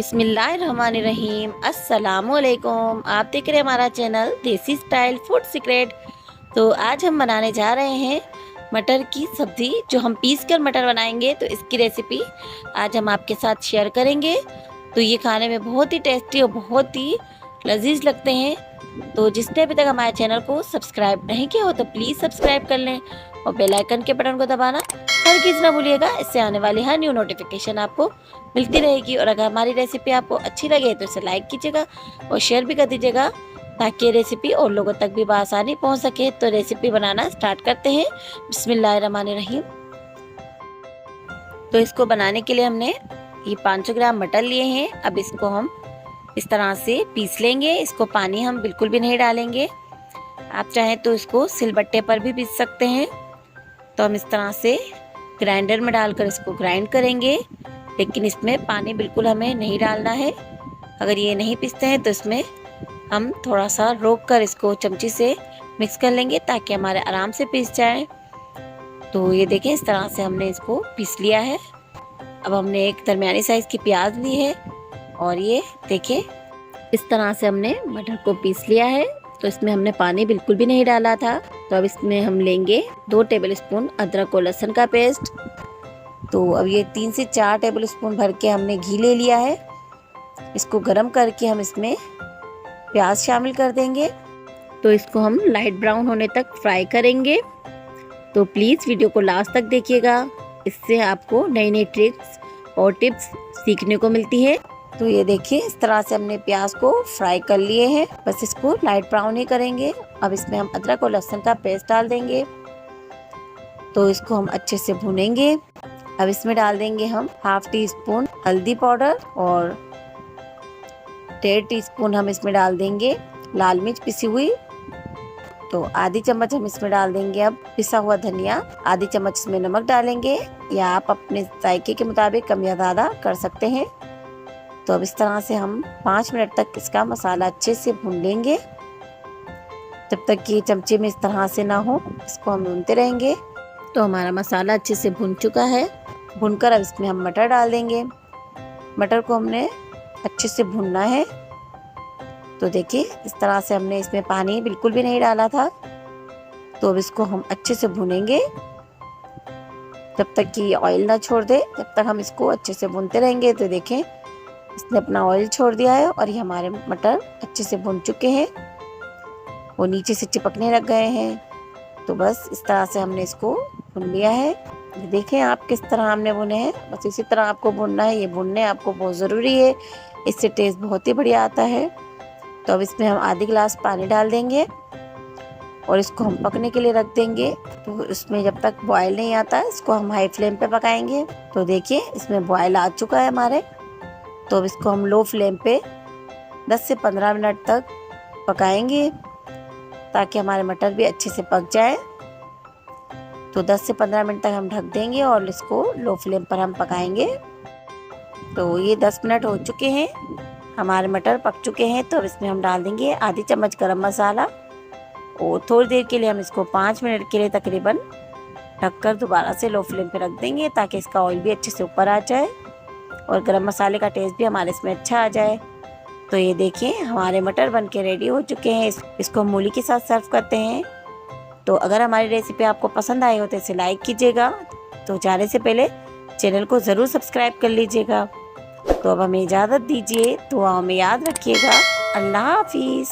बिस्मिल्लाहिर्रहमानिर्रहीम। अस्सलामुअलैकुम। आप देख रहे हैं हमारा चैनल देसी स्टाइल फूड सीक्रेट। तो आज हम बनाने जा रहे हैं मटर की सब्ज़ी, जो हम पीस कर मटर बनाएंगे। तो इसकी रेसिपी आज हम आपके साथ शेयर करेंगे। तो ये खाने में बहुत ही टेस्टी और बहुत ही लजीज लगते हैं। तो जिसने अभी तक हमारे चैनल को सब्सक्राइब नहीं किया हो तो प्लीज़ सब्सक्राइब कर लें और बेल आइकन के बटन को दबाना हरगिज़ ना भूलिएगा। इससे आने वाली हर न्यू नोटिफिकेशन आपको मिलती रहेगी। और अगर हमारी रेसिपी आपको अच्छी लगे तो इसे लाइक कीजिएगा और शेयर भी कर दीजिएगा, ताकि रेसिपी और लोगों तक भी बआसानी पहुंच सके। तो रेसिपी बनाना स्टार्ट करते हैं। बिस्मिल्लाहिर्रहमानिर्रहीम। तो इसको बनाने के लिए हमने ये 500 ग्राम मटर लिए हैं। अब इसको हम इस तरह से पीस लेंगे। इसको पानी हम बिल्कुल भी नहीं डालेंगे। आप चाहें तो इसको सिलबट्टे पर भी पीस सकते हैं। तो हम इस तरह से ग्राइंडर में डालकर इसको ग्राइंड करेंगे, लेकिन इसमें पानी बिल्कुल हमें नहीं डालना है। अगर ये नहीं पीसते हैं तो इसमें हम थोड़ा सा रोक कर इसको चमची से मिक्स कर लेंगे, ताकि हमारे आराम से पीस जाए। तो ये देखें, इस तरह से हमने इसको पीस लिया है। अब हमने एक दरमियानी साइज़ की प्याज ली है और ये देखें, इस तरह से हमने मटर को पीस लिया है। तो इसमें हमने पानी बिल्कुल भी नहीं डाला था। तो अब इसमें हम लेंगे 2 टेबलस्पून अदरक और लहसुन का पेस्ट। तो अब ये 3 से 4 टेबलस्पून भर के हमने घी ले लिया है। इसको गरम करके हम इसमें प्याज शामिल कर देंगे। तो इसको हम लाइट ब्राउन होने तक फ्राई करेंगे। तो प्लीज़ वीडियो को लास्ट तक देखिएगा, इससे आपको नई नई ट्रिक्स और टिप्स सीखने को मिलती है। तो ये देखिए, इस तरह से हमने प्याज को फ्राई कर लिए हैं। बस इसको लाइट ब्राउन ही करेंगे। अब इसमें हम अदरक और लहसुन का पेस्ट डाल देंगे। तो इसको हम अच्छे से भूनेंगे। अब इसमें डाल देंगे हम ½ टीस्पून हल्दी पाउडर और 1.5 टीस्पून हम इसमें डाल देंगे लाल मिर्च पिसी हुई। तो आधी चम्मच हम इसमें डाल देंगे अब पिसा हुआ धनिया। आधी चम्मच इसमें नमक डालेंगे, या आप अपने जायके के मुताबिक कम या ज़्यादा कर सकते हैं। तो अब इस तरह से हम 5 मिनट तक इसका मसाला अच्छे से भून लेंगे। जब तक कि चमचे में इस तरह से ना हो, इसको हम भूनते रहेंगे। तो हमारा मसाला अच्छे से भुन चुका है। भुनकर अब इसमें हम मटर डाल देंगे। मटर को हमने अच्छे से भूनना है। तो देखिए, इस तरह से हमने इसमें पानी बिल्कुल भी नहीं डाला था। तो अब इसको हम अच्छे से भूनेंगे जब तक कि ऑयल ना छोड़ दे, जब तक हम इसको अच्छे से भूनते रहेंगे। तो देखें, इसने अपना ऑयल छोड़ दिया है और ये हमारे मटर अच्छे से भुन चुके हैं। वो नीचे से चिपकने लग गए हैं। तो बस इस तरह से हमने इसको भून लिया है। ये देखें आप किस तरह हमने भुने हैं, बस इसी तरह आपको भुनना है। ये भुनने आपको बहुत ज़रूरी है, इससे टेस्ट बहुत ही बढ़िया आता है। तो अब इसमें हम आधी गिलास पानी डाल देंगे और इसको हम पकने के लिए रख देंगे। तो इसमें जब तक बॉयल नहीं आता, इसको हम हाई फ्लेम पे पकाएंगे। तो देखिए, इसमें बॉयल आ चुका है हमारे। तो अब इसको हम लो फ्लेम पे 10 से 15 मिनट तक पकाएंगे, ताकि हमारे मटर भी अच्छे से पक जाए। तो 10 से 15 मिनट तक हम ढक देंगे और इसको लो फ्लेम पर हम पकाएंगे। तो ये 10 मिनट हो चुके हैं, हमारे मटर पक चुके हैं। तो अब इसमें हम डाल देंगे आधी चम्मच गरम मसाला और थोड़ी देर के लिए हम इसको 5 मिनट के लिए तकरीबन ढककर दोबारा से लो फ्लेम पे रख देंगे, ताकि इसका ऑयल भी अच्छे से ऊपर आ जाए और गरम मसाले का टेस्ट भी हमारे इसमें अच्छा आ जाए। तो ये देखिए, हमारे मटर बनके रेडी हो चुके हैं। इसको मूली के साथ सर्व करते हैं। तो अगर हमारी रेसिपी आपको पसंद आई हो तो इसे लाइक कीजिएगा। तो जाने से पहले चैनल को ज़रूर सब्सक्राइब कर लीजिएगा। तो अब हमें इजाज़त दीजिए, दुआओं में याद रखिएगा। अल्लाह हाफिज़।